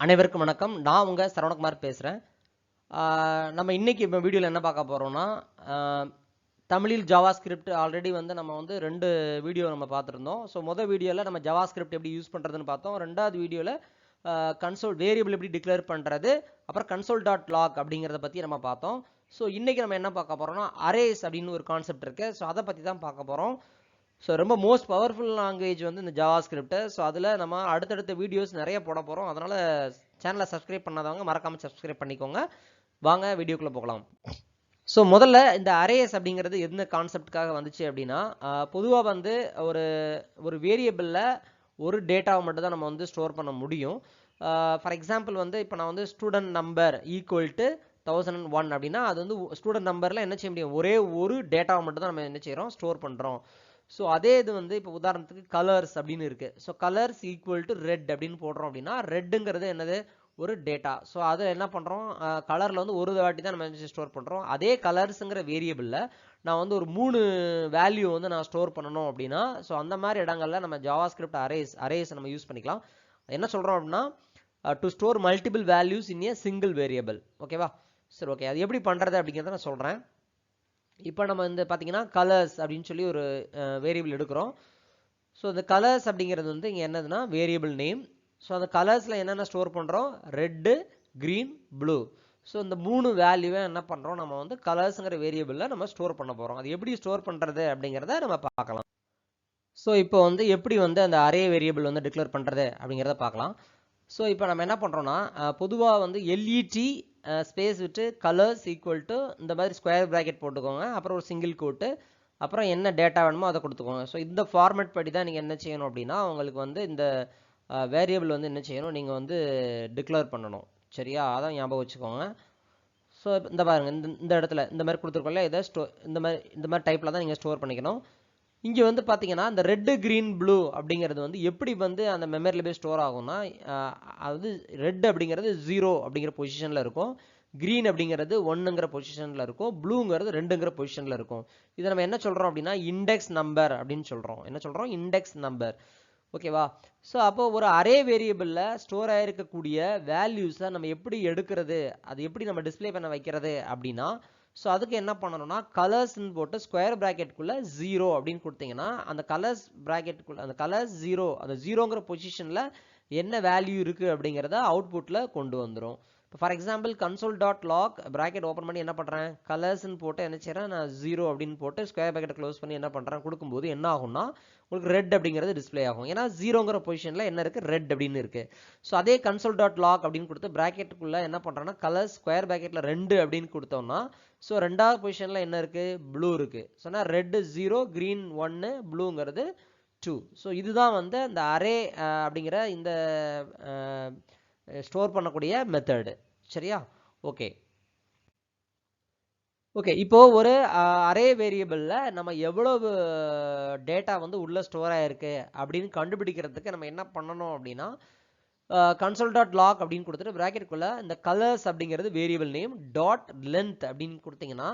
அனைவருக்கும் வணக்கம். நான் உங்க சரவணகுமார் பேசுறேன். நம்ம இன்னைக்கு வீடியோல என்ன பார்க்க போறோம்னா, தமிழில் ஜாவாஸ்கிரிப்ட் ஆல்ரெடி நம்ம 2 வீடியோ நம்ம பார்த்துருந்தோம். ஸோ வீடியோல நம்ம ஜாவாஸ்கிரிப்ட் எப்படி யூஸ் பண்றதுன்னு பார்த்தோம். 2வது வீடியோல கன்சோல் வேரியபிள் எப்படி டிக்ளேர் பண்றது, அப்புறம் console.log அப்படிங்கிறத பத்தி நம்ம பார்த்தோம். ஸோ இன்னைக்கு நம்ம என்ன பார்க்க போறோம்னா, அரேஸ் அப்படின்னு ஒரு கான்செப்ட் இருக்கு. ஸோ அதை பத்தி தான் பார்க்க போறோம். ஸோ ரொம்ப மோஸ்ட் பவர்ஃபுல் லாங்குவேஜ் இந்த ஜாவாஸ்கிரிப்ட். ஸோ அதில் நம்ம அடுத்தடுத்த வீடியோஸ் நிறைய போட போகிறோம். அதனால் சேனலை சப்ஸ்கிரைப் பண்ணாதவங்க மறக்காமல் சப்ஸ்கிரைப் பண்ணிக்கோங்க. வாங்க வீடியோக்குள்ளே போகலாம். ஸோ முதல்ல இந்த அரேஸ் அப்படிங்கிறது எந்த கான்செப்டுக்காக வந்துச்சு அப்படின்னா, பொதுவாக ஒரு ஒரு வேரியபிளில் ஒரு டேட்டாவை மட்டும் தான் நம்ம ஸ்டோர் பண்ண முடியும். ஃபார் எக்ஸாம்பிள் இப்போ நான் ஸ்டூடெண்ட் நம்பர் ஈக்குவல் டு 1001 அப்படின்னா அது ஸ்டூடெண்ட் நம்பரில் என்ன செய்ய முடியும், ஒரே ஒரு டேட்டாவை மட்டும் தான் நம்ம என்ன செய்கிறோம், ஸ்டோர் பண்ணுறோம். ஸோ அதே இது இப்போ உதாரணத்துக்கு கலர்ஸ் அப்படின்னு இருக்கு. So colours equal to red அப்படின்னு போடுறோம் அப்படின்னா, ரெட்டுங்கிறது என்னது, ஒரு டேட்டா. ஸோ அதை என்ன பண்ணுறோம், கலரில் ஒரு வாட்டி தான் நம்ம ஸ்டோர் பண்ணுறோம். அதே கலர்ஸுங்கிற வேரியபிளில் நான் ஒரு 3 வேல்யூ நான் ஸ்டோர் பண்ணணும் அப்படின்னா, ஸோ அந்த மாதிரி இடங்கள்ல நம்ம ஜாவாஸ்கிரிப்ட் அரேஸ் நம்ம யூஸ் பண்ணிக்கலாம். என்ன சொல்கிறோம் அப்படின்னா, to store multiple values in A single variable. ஓகேவா? சரி, ஓகே. அது எப்படி பண்ணுறது அப்படிங்கிறத நான் சொல்கிறேன். இப்போ நம்ம பார்த்தீங்கன்னா கலர்ஸ் அப்படின்னு சொல்லி ஒரு வேரியபிள் எடுக்கிறோம். ஸோ இந்த கலர்ஸ் அப்படிங்கிறது இங்கே என்னதுன்னா வேரியபிள் நேம். ஸோ அந்த கலர்ஸில் என்னென்ன ஸ்டோர் பண்ணுறோம், ரெட்டு, க்ரீன், ப்ளூ. ஸோ இந்த 3 வேல்யூவை என்ன பண்ணுறோம், நம்ம கலர்ஸுங்கிற வேரியபிளில் நம்ம ஸ்டோர் பண்ண போகிறோம். அது எப்படி ஸ்டோர் பண்ணுறது அப்படிங்கிறத நம்ம பார்க்கலாம். ஸோ இப்போ எப்படி அந்த அரே வேரியபிள் டிக்ளேர் பண்ணுறது அப்படிங்கிறத பார்க்கலாம். ஸோ இப்போ நம்ம என்ன பண்ணுறோம்னா, பொதுவாக எல்இடி ஸ்பேஸ் விட்டு கலர்ஸ் ஈக்குவல் டு இந்த மாதிரி ஸ்கொயர் ப்ராக்கெட் போட்டுக்கோங்க. அப்புறம் ஒரு சிங்கிள் கோட்டு, அப்புறம் என்ன டேட்டா வேணுமோ அதை கொடுத்துக்கோங்க. ஸோ இந்த ஃபார்மேட் படி தான் நீங்கள் என்ன செய்யணும் அப்படின்னா, உங்களுக்கு இந்த வேரியபிள் என்ன செய்யணும், நீங்கள் டிக்ளேர் பண்ணணும். சரியா? அதான் ஞாபகம் வச்சுக்கோங்க. ஸோ இந்த பாருங்க, இந்த இடத்துல இந்த மாதிரி கொடுத்துருக்கோம்ல, இதை இந்த மாதிரி டைப்பில் தான் நீங்கள் ஸ்டோர் பண்ணிக்கணும். இங்கே பார்த்தீங்கன்னா இந்த ரெட்டு, க்ரீன், ப்ளூ அப்படிங்கிறது எப்படி அந்த மெமரியில் போய் ஸ்டோர் ஆகும்னா, அதாவது ரெட் அப்படிங்கிறது 0 அப்படிங்கிற பொசிஷனில் இருக்கும், க்ரீன் அப்படிங்கிறது 1ங்கிற பொசிஷனில் இருக்கும், ப்ளூங்கிறது 2ங்கிற பொசிஷனில் இருக்கும். இதை நம்ம என்ன சொல்கிறோம் அப்படின்னா, இண்டெக்ஸ் நம்பர் அப்படின்னு சொல்கிறோம். என்ன சொல்கிறோம், இண்டெக்ஸ் நம்பர். ஓகேவா? ஸோ அப்போ ஒரு அரே வேரியபிளில் ஸ்டோர் ஆகிருக்கக்கூடிய வேல்யூஸை நம்ம எப்படி எடுக்கிறது, அது எப்படி நம்ம டிஸ்பிளே பண்ண வைக்கிறது அப்படின்னா, ஸோ அதுக்கு என்ன பண்ணணும்னா, கலர்ஸ்ன்னு போட்டு ஸ்கொயர் ப்ராக்கெட்டுக்குள்ளே 0 அப்படின்னு கொடுத்தீங்கன்னா, அந்த கலர்ஸ் ப்ராக்கெட்டுக்குள்ளே அந்த கலர்ஸ் 0, அந்த 0ங்கிற பொசிஷனில் என்ன வேல்யூ இருக்குது அப்படிங்கிறத அவுட்புட்டில் கொண்டு வந்துடும். இப்போ for example console.log bracket open பண்ணி என்ன பண்ணுறேன், கலர்ஸ்ன்னு போட்டு என்ன செய்கிறேன், நான் 0 அப்படின்னு போட்டு ஸ்கொயர் ப்ராக்கெட் க்ளோஸ் பண்ணி என்ன பண்ணுறேன், கொடுக்கும்போது என்ன ஆகும்னா, உங்களுக்கு ரெட் அப்படிங்கிறது டிஸ்பிளே ஆகும். ஏன்னா 0ங்கிற பொசிஷனில் என்ன இருக்குது, ரெட் அப்படின்னு இருக்குது. ஸோ அதே console.log அப்படின்னு கொடுத்து ப்ராக்கெட்டுக்குள்ளே என்ன பண்ணுறேன்னா, கலர்ஸ் ஸ்கொயர் ப்ராக்கெட்டில் 2 அப்படின்னு கொடுத்தோம்னா, ஸோ 2வது பொசிஷனில் என்ன இருக்குது, ப்ளூ இருக்குது. சொன்னால் ரெட்டு 0, க்ரீன் 1, ப்ளூங்கிறது 2. ஸோ இதுதான் இந்த அரே அப்படிங்கிற இந்த ஸ்டோர் பண்ணக்கூடிய மெத்தடு. சரியா? Okay okay. இப்போ ஒரு அரே வேரியபிளில் நம்ம எவ்வளவு டேட்டா உள்ள ஸ்டோர் ஆயிருக்கு அப்படின்னு கண்டுபிடிக்கிறதுக்கு நம்ம என்ன பண்ணணும் அப்படின்னா, console.log அப்படின்னு கொடுத்துட்டு ப்ராக்கெட்டுக்குள்ள இந்த கலர்ஸ் அப்படிங்கிறது வேரியபிள் நேம் டாட் லென்த் அப்படின்னு கொடுத்தீங்கன்னா,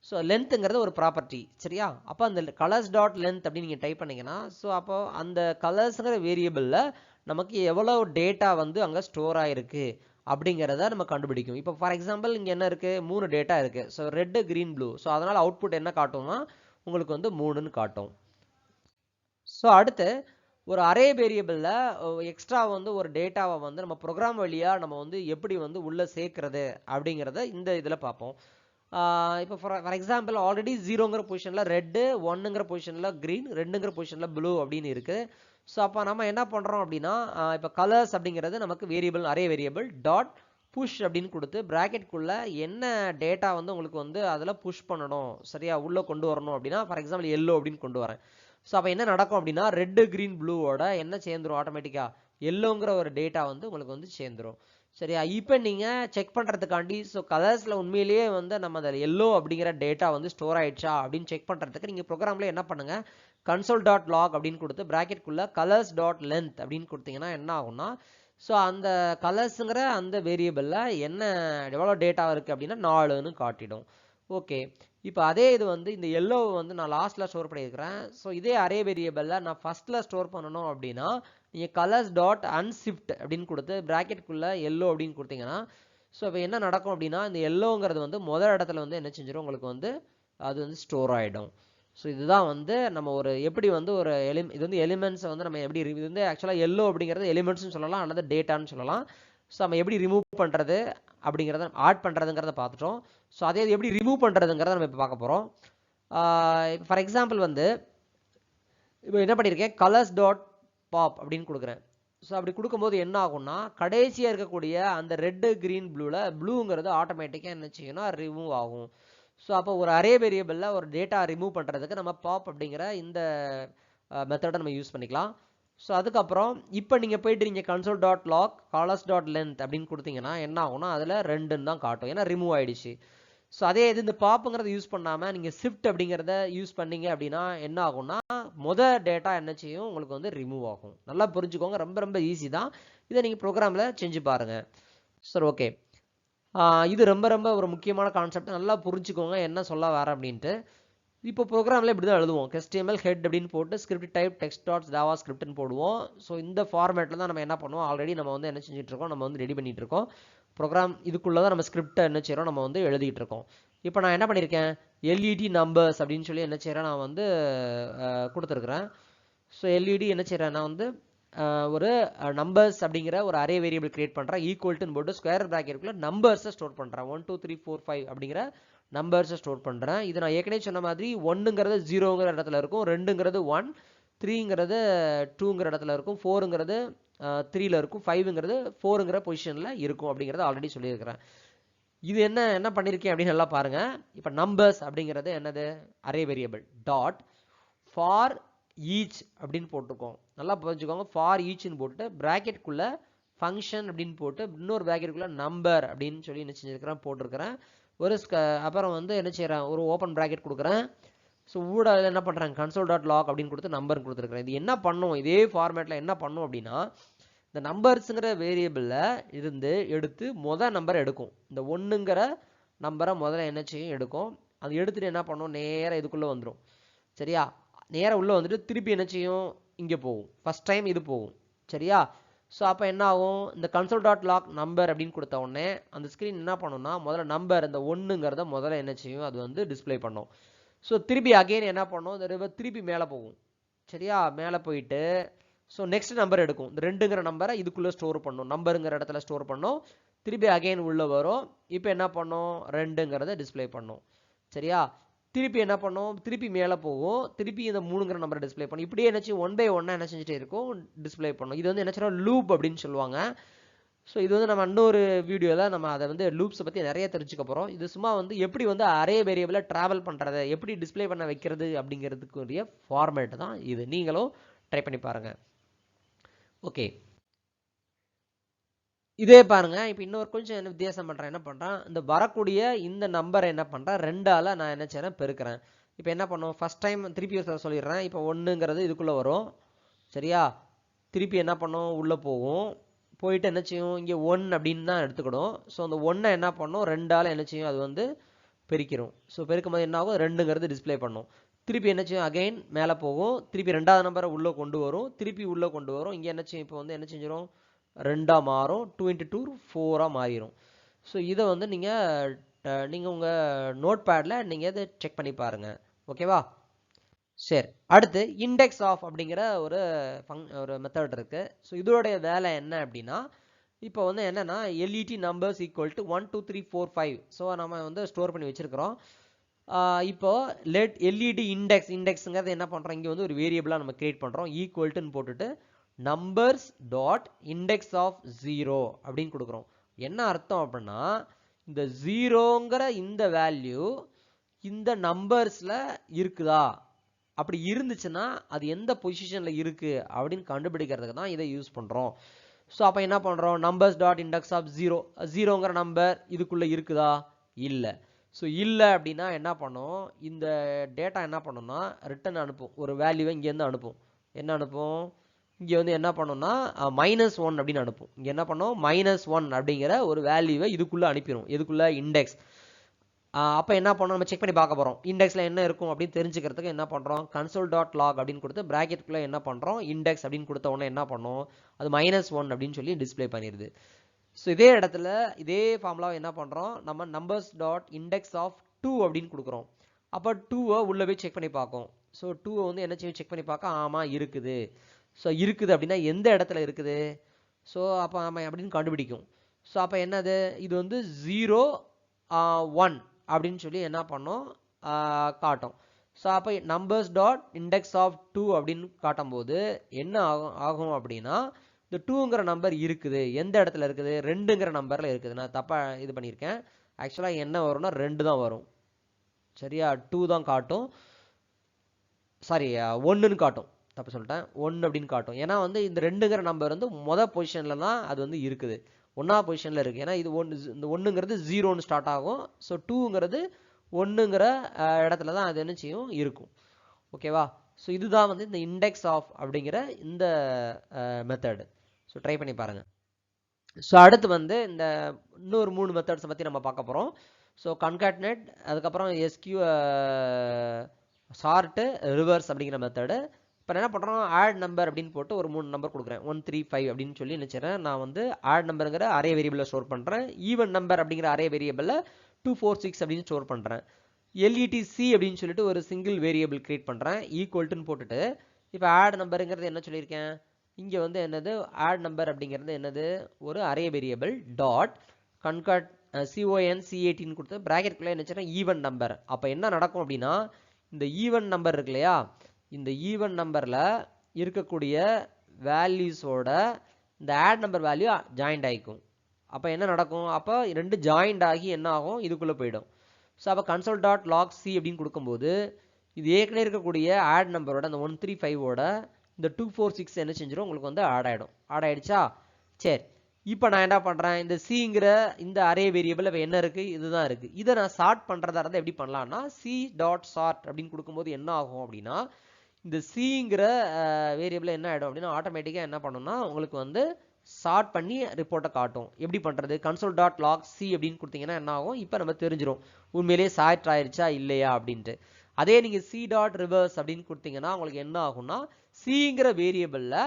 ஸோ லென்த்துங்கிறது ஒரு ப்ராப்பர்ட்டி. சரியா? அப்போ அந்த கலர்ஸ் டாட் லென்த் அப்படின்னு நீங்கள் டைப் பண்ணீங்கன்னா, ஸோ அப்போ அந்த கலர்ஸுங்கிற வேரியபிளில் நமக்கு எவ்வளோ டேட்டா அங்கே ஸ்டோர் ஆயிருக்கு அப்படிங்கிறத நம்ம கண்டுபிடிக்கும். இப்போ ஃபார் எக்ஸாம்பிள் இங்கே என்ன இருக்குது, 3 டேட்டா இருக்குது. So red, green, blue. So அதனால் அவுட்புட் என்ன காட்டும்னா, உங்களுக்கு 3ன்னு காட்டும். ஸோ அடுத்து ஒரு அரே வேரியபிளில் எக்ஸ்ட்ரா ஒரு டேட்டாவை நம்ம ப்ரோக்ராம் வழியாக நம்ம எப்படி உள்ளே சேர்க்கறது அப்படிங்கிறத இந்த இதில் பார்ப்போம். இப்போ ஃபார் எக்ஸாம்பிள் ஆல்ரெடி 0ங்கிற பொசிஷனில் ரெட்டு, 1ங்கிற பொசிஷனில் க்ரீன், 2ங்கிற பொசிஷனில் ப்ளூ அப்படின்னு இருக்குது. ஸோ அப்போ நம்ம என்ன பண்ணுறோம் அப்படின்னா, இப்போ கலர்ஸ் அப்படிங்கிறது நமக்கு variable, array variable dot push அப்படின்னு கொடுத்து ப்ராக்கெட்டுக்குள்ளே என்ன டேட்டா உங்களுக்கு அதில் புஷ் பண்ணணும், சரியா, உள்ளே கொண்டு வரணும் அப்படின்னா, ஃபார் எக்ஸாம்பிள் எல்லோ அப்படின்னு கொண்டு வரேன். ஸோ அப்போ என்ன நடக்கும் அப்படின்னா, ரெட்டு, க்ரீன், ப்ளூவோட என்ன சேர்ந்துரும், ஆட்டோமேட்டிக்காக எல்லோங்கிற ஒரு டேட்டா உங்களுக்கு சேர்ந்துரும். சரியா? இப்போ நீங்கள் செக் பண்ணுறதுக்காண்டி, ஸோ கலர்ஸில் உண்மையிலேயே நம்ம அதில் எல்லோ அப்படிங்கிற டேட்டா ஸ்டோர் ஆயிடுச்சா அப்படின்னு செக் பண்ணுறதுக்கு நீங்கள் ப்ரோக்ராமில் என்ன பண்ணுங்கள், console.log அப்படின்னு கொடுத்து ப்ராக்கெட்டுக்குள்ளே கலர்ஸ் டாட் லென்த் அப்படின்னு கொடுத்தீங்கன்னா என்ன ஆகும்னா, ஸோ அந்த கலர்ஸுங்கிற அந்த வேரியபிளில் என்ன எவ்வளோ டேட்டா இருக்குது அப்படின்னா 4ன்னு காட்டிடும். ஓகே. இப்போ அதே இது இந்த எல்லோவை நான் லாஸ்ட்டில் ஸ்டோர் பண்ணியிருக்கிறேன். ஸோ இதே அரே வேரியபிளில் நான் ஃபஸ்ட்டில் ஸ்டோர் பண்ணணும் அப்படின்னா நீங்கள் கலர்ஸ் டாட் அன்ஷிஃப்ட் அப்படின்னு கொடுத்து ப்ராக்கெட்டுக்குள்ளே எல்லோ அப்படின்னு கொடுத்தீங்கன்னா ஸோ இப்போ என்ன நடக்கும் அப்படின்னா இந்த எல்லோங்கிறது வந்து முதல் இடத்துல வந்து என்ன செஞ்சிடும் உங்களுக்கு வந்து அது வந்து ஸ்டோர் ஆகிடும். ஸோ இதுதான் வந்து நம்ம ஒரு எப்படி வந்து ஒரு இது வந்து எலிமெண்ட்ஸை வந்து நம்ம எப்படி இது வந்து ஆக்சுவலாக எல்லோ அப்படிங்கிறது எலிமெண்ட்ஸ்னு சொல்லலாம் அல்லது டேட்டான்னு சொல்லலாம். ஸோ நம்ம எப்படி ரிமூவ் பண்ணுறது அப்படிங்கிறத ஆட் பண்ணுறதுங்கிறத பார்த்துட்டோம். ஸோ அதே எப்படி ரிமூவ் பண்ணுறதுங்கிறத நம்ம இப்போ பார்க்க போகிறோம். ஃபார் எக்ஸாம்பிள் வந்து இப்போ என்ன பண்ணியிருக்கேன் கலர்ஸ் டாட் பாப் அப்படின்னு கொடுக்குறேன். ஸோ அப்படி கொடுக்கும்போது என்ன ஆகும்னா கடைசியாக இருக்கக்கூடிய அந்த ரெட்டு கிரீன் ப்ளூங்கிறது ஆட்டோமேட்டிக்காக என்ன செய்யணும் ரிமூவ் ஆகும். ஸோ அப்போ ஒரு அரே வேரியபிளில் ஒரு டேட்டா ரிமூவ் பண்ணுறதுக்கு நம்ம பாப் அப்படிங்கிற இந்த மெத்தடை நம்ம யூஸ் பண்ணிக்கலாம். ஸோ அதுக்கப்புறம் இப்போ நீங்கள் போயிட்டு நீங்கள் console dot log colours dot length அப்படின்னு கொடுத்தீங்கன்னா என்ன ஆகும்னா அதில் 2ன்னு தான் காட்டும், ஏன்னா ரிமூவ் ஆகிடுச்சு. ஸோ அதே இது இந்த பாப்புங்கிறத யூஸ் பண்ணாமல் நீங்கள் ஷிஃப்ட் அப்படிங்கிறத யூஸ் பண்ணீங்க அப்படின்னா என்ன ஆகும்னா டேட்டா என்ன செய்யும் உங்களுக்கு வந்து ரிமூவ் ஆகும். நல்லா புரிஞ்சுக்கோங்க, ரொம்ப ரொம்ப ஈஸி தான். இதை நீங்கள் ப்ரோக்ராமில் செஞ்சு பாருங்கள். சரி, ஓகே. இது ரொம்ப ரொம்ப ஒரு முக்கியமான கான்செப்ட், நல்லா புரிஞ்சுக்கோங்க என்ன சொல்ல வர அப்படின்ட்டு. இப்போ ப்ரோக்ராமில் இப்படி தான் எழுதுவோம், HTML ஹெட் அப்படின்னு போட்டு ஸ்கிரிப்ட் டைப் டெக்ஸ்ட் டாட் ஜாவாஸ்கிரிப்ட்னு போடுவோம். ஸோ இந்த ஃபார்மேட்டில் தான் நம்ம என்ன பண்ணுவோம், ஆல்ரெடி நம்ம வந்து என்ன செஞ்சுட்டு இருக்கோம், நம்ம வந்து ரெடி பண்ணிட்டு இருக்கோம். ப்ரோக்ராம் இதுக்குள்ளே தான் நம்ம ஸ்கிரிப்டை என்ன செய்கிறோம், நம்ம வந்து எழுதிட்டு இருக்கோம். இப்போ நான் என்ன பண்ணியிருக்கேன் எல்இடி நம்பர்ஸ் அப்படின்னு சொல்லி என்ன செய்கிறேன் நான் வந்து கொடுத்துருக்குறேன். ஸோ எல்இடி என்ன செய்கிறேன் நான் வந்து ஒரு நம்பர்ஸ் அப்படிங்கிற ஒரு அரே வேரியபிள் கிரியேட் பண்ணுறேன். ஈக்குவல்ட்டுன்னு போட்டு ஸ்கொயர் ப்ராக்கெட்டுக்குள்ள நம்பர்ஸை ஸ்டோர் பண்ணுறேன். 1 2 3 4 5 அப்படிங்கிற நம்பர்ஸை ஸ்டோர் பண்ணுறேன். இது நான் ஏற்கனவே சொன்ன மாதிரி 1ங்கிறது 0ங்கிற இடத்துல இருக்கும், 2ங்கிறது 1, 3ங்கிறது 2ங்கிற இடத்துல இருக்கும், 4ங்கிறது 3ல இருக்கும், 5ங்கிறது 4ங்கிற பொசிஷனில் இருக்கும் அப்படிங்கிறத ஆல்ரெடி சொல்லியிருக்கிறேன். இது என்ன பண்ணியிருக்கேன் அப்படின்னு நல்லா பாருங்க. இப்போ நம்பர்ஸ் அப்படிங்கிறது என்னது array variable dot for each அப்படின்னு போட்டுக்கோம். நல்லா புரிஞ்சுக்கோங்க, ஃபார் ஈச்னு போட்டு ப்ராக்கெட்டுக்குள்ள ஃபங்க்ஷன் அப்படின்னு போட்டு இன்னொரு ப்ராக்கெட்டுக்குள்ள நம்பர் அப்படின்னு சொல்லி என்ன செஞ்சிருக்கிறேன் போட்டிருக்கிறேன். ஒரு அப்புறம் வந்து என்ன செய்கிறேன் ஒரு ஓப்பன் ப்ராக்கெட் கொடுக்குறேன். ஸோ ஊடால என்ன பண்ணுறேன் கன்சோல் டாட் லாக் அப்படின்னு கொடுத்து நம்பர் கொடுத்துருக்குறேன். இது என்ன பண்ணும், இதே ஃபார்மேட்டில் என்ன பண்ணும் அப்படின்னா இந்த நம்பர்ஸுங்கிற வேரியபிளில் இருந்து எடுத்து நம்பரை எடுக்கும். இந்த 1ங்கிற நம்பரை முதல்ல என்ன செய்யும் எடுக்கும். அது எடுத்துகிட்டு என்ன பண்ணும் நேராக இதுக்குள்ளே வந்துடும். சரியா, நேராக உள்ளே வந்துட்டு திருப்பி என்ன செய்யும் இங்கே போகும், ஃபஸ்ட் டைம் இது போகும். சரியா, ஸோ அப்போ என்ன ஆகும் இந்த கன்சோல் டாட் லாக் நம்பர் அப்படின்னு கொடுத்த உடனே அந்த ஸ்க்ரீன் என்ன பண்ணும்னா முதல்ல நம்பர் இந்த 1ங்கிறத முதல்ல என்ன செய்யும் அது வந்து டிஸ்பிளே பண்ணும். ஸோ திருப்பி அகெயின் என்ன பண்ணும் இந்த திருப்பி மேலே போகும். சரியா, மேலே போயிட்டு ஸோ நெக்ஸ்ட் நம்பர் எடுக்கும். இந்த 2ங்கிற நம்பரை இதுக்குள்ளே ஸ்டோர் பண்ணும், நம்பருங்கிற இடத்துல ஸ்டோர் பண்ணும். திருப்பி அகெயின் உள்ளே வரும். இப்போ என்ன பண்ணும் 2ங்கிறத டிஸ்பிளே பண்ணும். சரியா, திருப்பி என்ன பண்ணும் திருப்பி மேலே போகும், திருப்பி இந்த 3ங்கிற நம்பரை டிஸ்பிளே பண்ணும். இப்படியே என்ன செய்யும் 1 by 1 என்ன செஞ்சுட்டே இருக்கும் டிஸ்பிளே பண்ணும். இது வந்து என்ன சொல்கிறோம் லூப் அப்படின்னு சொல்லுவாங்க. ஸோ இது வந்து நம்ம இன்னொரு வீடியோவில் நம்ம அதை வந்து லூப்ஸை பற்றி நிறைய தெரிஞ்சுக்க போகிறோம். இது சும்மா வந்து எப்படி வந்து அரே வேரியபிளை ட்ராவல் பண்ணுறது எப்படி டிஸ்பிளே பண்ண வைக்கிறது அப்படிங்கிறதுக்குரிய ஃபார்மேட் தான் இது. நீங்களும் ட்ரை பண்ணி பாருங்கள். ஓகே, இதே பாருங்க. இப்போ இன்னொரு கொஞ்சம் என்ன வித்தியாசம் பண்ணுறேன், என்ன பண்ணுறேன் இந்த வரக்கூடிய இந்த நம்பரை என்ன பண்ணுறேன் 2ஆல் நான் என்ன செய்கிறேன் பெருக்கிறேன். இப்போ என்ன பண்ணுவோம் ஃபஸ்ட் டைம் திருப்பி சொல்லிடுறேன். இப்போ 1ங்கிறது இதுக்குள்ளே வரும். சரியா, திருப்பி என்ன பண்ணும் உள்ளே போகும், போயிட்டு என்ன செய்யும் இங்கே 1 அப்படின்னு தான் எடுத்துக்கிடும். ஸோ அந்த 1ஐ என்ன பண்ணும் 2ஆல் என்ன செய்யும் அது வந்து பெருக்கிறோம். ஸோ பெருக்கும் போது என்ன ஆகும் 2ங்கிறது டிஸ்பிளே பண்ணும். திருப்பி என்ன செய்யும் அகைன் மேலே போகும், திருப்பி 2வது நம்பரை உள்ளே கொண்டு வரும், திருப்பி உள்ளே கொண்டு வரும். இங்கே என்ன செய்யும் இப்போ வந்து என்ன செஞ்சிடும் 2ஆக மாறும், 2 × 2 4ஆக மாறிடும். ஸோ இதை வந்து நீங்கள் உங்கள் நோட் பேடில் நீங்கள் இதை செக் பண்ணி பாருங்கள். ஓகேவா, சரி. அடுத்து இண்டெக்ஸ் ஆஃப் அப்படிங்கிற ஒரு மெத்தட் இருக்குது. ஸோ இதோடைய வேலை என்ன அப்படின்னா இப்போ வந்து என்னென்னா LED numbers equal to 1 2 3 4 5 so நம்ம வந்து ஸ்டோர் பண்ணி வச்சுருக்கிறோம். இப்போ லெட் எல்இடி இண்டெக்ஸுங்கிறது என்ன பண்ணுறோம் இங்கே வந்து ஒரு வேரியபிளாக நம்ம கிரியேட் பண்ணுறோம். ஈக்குவல்ட்டுன்னு போட்டுட்டு நம்பர்ஸ் டாட் இண்டெக்ஸ் ஆஃப் 0 அப்படின்னு கொடுக்குறோம். என்ன அர்த்தம் அப்படின்னா இந்த 0ங்கிற இந்த வேல்யூ இந்த நம்பர்ஸில் இருக்குதா, அப்படி இருந்துச்சுன்னா அது எந்த பொசிஷனில் இருக்குது அப்படின்னு கண்டுபிடிக்கிறதுக்கு தான் இதை யூஸ் பண்ணுறோம். ஸோ அப்போ என்ன பண்ணுறோம் நம்பர்ஸ் டாட் இண்டெக்ஸ் ஆஃப் 0ங்கிற நம்பர் இதுக்குள்ளே இருக்குதா, இல்லை. ஸோ இல்லை அப்படின்னா என்ன பண்ணும் இந்த டேட்டா என்ன பண்ணும்னா ரிட்டன் அனுப்பும், ஒரு வேல்யூவை இங்கேருந்து அனுப்பும். என்ன அனுப்பும் இங்கே வந்து என்ன பண்ணோம்னா -1 அப்படின்னு அனுப்பும். இங்கே என்ன பண்ணோம் -1 அப்படிங்கிற ஒரு வேல்யூவை இதுக்குள்ளே அனுப்பிடும். இதுக்குள்ளே இண்டெக்ஸ் அப்போ என்ன பண்ணோம், நம்ம செக் பண்ணி பார்க்க போகிறோம். இண்டெக்ஸில் என்ன இருக்கும் அப்படின்னு தெரிஞ்சுக்கிறதுக்கு என்ன பண்ணுறோம், console.log அப்படின்னு கொடுத்து ப்ராக்கெட்டுக்குள்ளே என்ன பண்ணுறோம், இண்டெக்ஸ் அப்படின்னு கொடுத்த உடனே என்ன பண்ணோம், அது -1 அப்படின்னு சொல்லி டிஸ்பிளே பண்ணிடுது. ஸோ இதே இடத்துல இதே ஃபார்முலாவை என்ன பண்ணுறோம், நம்ம numbers.index_2 அப்படின்னு கொடுக்குறோம். அப்போ 2வை உள்ளே போய் செக் பண்ணி பார்க்கும். ஸோ 2வை வந்து என்ன செய்யும், செக் பண்ணி பார்க்க, ஆமாம் இருக்குது. ஸோ இருக்குது அப்படின்னா எந்த இடத்துல இருக்குது, ஸோ அப்போ ஆமாம் அப்படின்னு கண்டுபிடிக்கும். ஸோ அப்போ என்னது, இது வந்து 0 1 அப்படின்னு சொல்லி என்ன பண்ணோம், காட்டும். ஸோ அப்போ numbers.index_2 அப்படின்னு காட்டும்போது என்ன ஆகும் அப்படின்னா, இந்த 2ங்கிற நம்பர் இருக்குது, எந்த இடத்துல இருக்குது, 2ங்கிற நம்பரில் இருக்குது. நான் தப்பாக இது பண்ணியிருக்கேன். ஆக்சுவலாக என்ன வரும்னா 2 தான் வரும். சரியா, 2 தான் காட்டும். சாரி, 1ன்னு காட்டும். தப்பு சொல்லிட்டேன், 1 அப்படின்னு காட்டும். ஏன்னா வந்து இந்த 2ங்கிற நம்பர் வந்து மொதல் பொசிஷனில் தான் அது வந்து இருக்குது, 1ஆவது பொசிஷனில் இருக்குது. ஏன்னா இது இந்த 1ங்கிறது 0ன்னு ஸ்டார்ட் ஆகும். ஸோ 2ங்கிறது 1ங்கிற இடத்துல தான் அது என்ன செய்யும், இருக்கும். ஓகேவா. ஸோ இதுதான் வந்து இந்த இண்டெக்ஸ் ஆஃப் அப்படிங்கிற இந்த மெத்தடு. ஸோ ட்ரை பண்ணி பாருங்கள். ஸோ அடுத்து வந்து இந்த இன்னொரு 3 மெத்தட்ஸை பற்றி நம்ம பார்க்க போகிறோம். ஸோ கன்காட்னேட், அதுக்கப்புறம் சார்ட்டு, ரிவர்ஸ் அப்படிங்கிற மெத்தடு. இப்போ என்ன பண்ணுறோம், ஆட் நம்பர் அப்படின்னு போட்டு ஒரு 3 நம்பர் கொடுக்குறேன், 1 3 5 அப்படின்னு சொல்லி நினச்சிறேன். நான் வந்து ஆட் நம்பருங்கிற அரே வேரியபிளில் ஸ்டோர் பண்ணுறேன், ஈவன் நம்பர் அப்படிங்கிற அரே வேரியபிளில் 2 4 6 அப்படின்னு ஸ்டோர் பண்ணுறேன். LETC அப்படின்னு சொல்லிட்டு ஒரு சிங்கிள் வேரியபிள் கிரியேட் பண்ணுறேன், ஈக்குவல்ட்டுன்னு போட்டுட்டு. இப்போ ஆட் நம்பருங்கிறது என்ன சொல்லியிருக்கேன், இங்கே வந்து என்னது, ஆட் நம்பர் அப்படிங்கிறது என்னது, ஒரு அரே வேரியபிள் டாட் கன்காட் CONCATன்னு கொடுத்து ப்ராக்கெட்டுக்குள்ளே என்ன ஈவன் நம்பர். அப்போ என்ன நடக்கும் அப்படின்னா, இந்த ஈவன் நம்பர் இருக்கு இல்லையா, இந்த ஈவன் நம்பரில் இருக்கக்கூடிய வேல்யூஸோட இந்த ஆட் நம்பர் வேல்யூ ஜாயிண்ட் ஆகிக்கும். அப்போ என்ன நடக்கும், அப்போ 2 ஜாயிண்ட் ஆகி என்ன ஆகும், இதுக்குள்ளே போயிடும். ஸோ அப்போ console.log C அப்படின்னு கொடுக்கும்போது இது ஏற்கனவே இருக்கக்கூடிய ஆட் நம்பரோட அந்த 135ஓட இந்த 246 என்ன செஞ்சிடும், உங்களுக்கு வந்து ஆட் ஆகிடுச்சா. சரி, இப்போ நான் என்ன பண்ணுறேன், இந்த சிங்கிற இந்த அரே வேரியபிள் என்ன இருக்குது, இதுதான் இருக்குது. இதை நான் சார்ட் பண்ணுறதா இருந்தால் எப்படி பண்ணலாம்னா, C.sort அப்படின்னு கொடுக்கும்போது என்ன ஆகும் அப்படின்னா, இந்த சிங்கிற வேரியபிள் என்ன ஆகிடும் அப்படின்னா, ஆட்டோமேட்டிக்காக என்ன பண்ணணும்னா உங்களுக்கு வந்து சார்ட் பண்ணி ரிப்போர்ட்டை காட்டும். எப்படி பண்ணுறது, console.log C அப்படின்னு கொடுத்தீங்கன்னா என்ன ஆகும், இப்போ நம்ம தெரிஞ்சிடும் உண்மையிலேயே சார்ட் ஆயிடுச்சா இல்லையா அப்படின்ட்டு. அதே நீங்கள் C.reverse அப்படின்னு கொடுத்தீங்கன்னா உங்களுக்கு என்ன ஆகும்னா, சிங்கிற வேரியபிளில்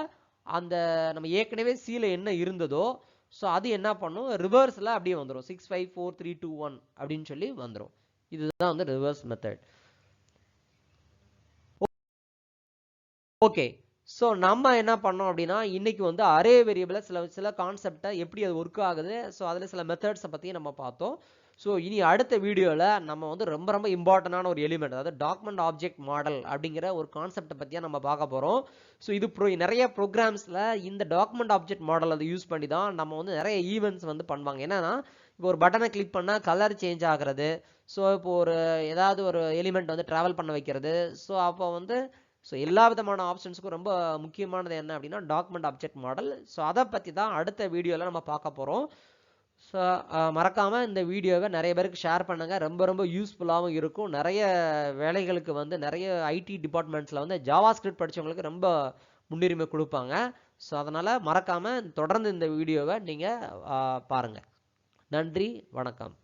அந்த நம்ம ஏற்கனவே சியில் என்ன இருந்ததோ ஸோ அது என்ன பண்ணும், ரிவர்ஸில் அப்படியே வந்துடும், 6 5 4 3 2 1 அப்படின்னு சொல்லி வந்துடும். இதுதான் வந்து ரிவர்ஸ் மெத்தட். ஓகே, ஸோ நம்ம என்ன பண்ணோம் அப்படின்னா, இன்னைக்கு வந்து அரே வேரியபிளை சில கான்செப்டை எப்படி அது ஒர்க் ஆகுது, ஸோ அதில் சில மெத்தட்ஸை பற்றி நம்ம பார்த்தோம். ஸோ இனி அடுத்த வீடியோவில் நம்ம வந்து ரொம்ப ரொம்ப இம்பார்ட்டண்டான ஒரு எலிமெண்ட், அதாவது டாக்குமெண்ட் ஆப்ஜெக்ட் மாடல் அப்படிங்கிற ஒரு கான்செப்டை பற்றியா நம்ம பார்க்க போகிறோம். ஸோ இது நிறைய ப்ரோக்ராம்ஸில் இந்த டாக்குமெண்ட் ஆப்ஜெக்ட் மாடல் அதை யூஸ் பண்ணி தான் நம்ம வந்து நிறைய ஈவெண்ட்ஸ் வந்து பண்ணுவாங்க. என்னன்னா, இப்போ ஒரு பட்டனை கிளிக் பண்ணால் கலர் சேஞ்ச் ஆகிறது, ஸோ இப்போ ஒரு ஏதாவது ஒரு எலிமெண்ட் வந்து ட்ராவல் பண்ண வைக்கிறது. ஸோ அப்போ வந்து எல்லா விதமான ஆப்ஷன்ஸுக்கும் ரொம்ப முக்கியமானது என்ன அப்படின்னா டாக்குமெண்ட் ஆப்ஜெக்ட் மாடல். ஸோ அதை பற்றி தான் அடுத்த வீடியோவில் நம்ம பார்க்க போகிறோம். ஸோ மறக்காமல் இந்த வீடியோவை நிறைய பேருக்கு ஷேர் பண்ணுங்கள், ரொம்ப ரொம்ப யூஸ்ஃபுல்லாகவும் இருக்கும். நிறைய வேலைகளுக்கு வந்து நிறைய ஐடி டிபார்ட்மெண்ட்ஸில் வந்து ஜாவாஸ்கிரிப்ட் படித்தவங்களுக்கு ரொம்ப முன்னுரிமை கொடுப்பாங்க. ஸோ அதனால் மறக்காமல் தொடர்ந்து இந்த வீடியோவை நீங்கள் பாருங்கள். நன்றி, வணக்கம்.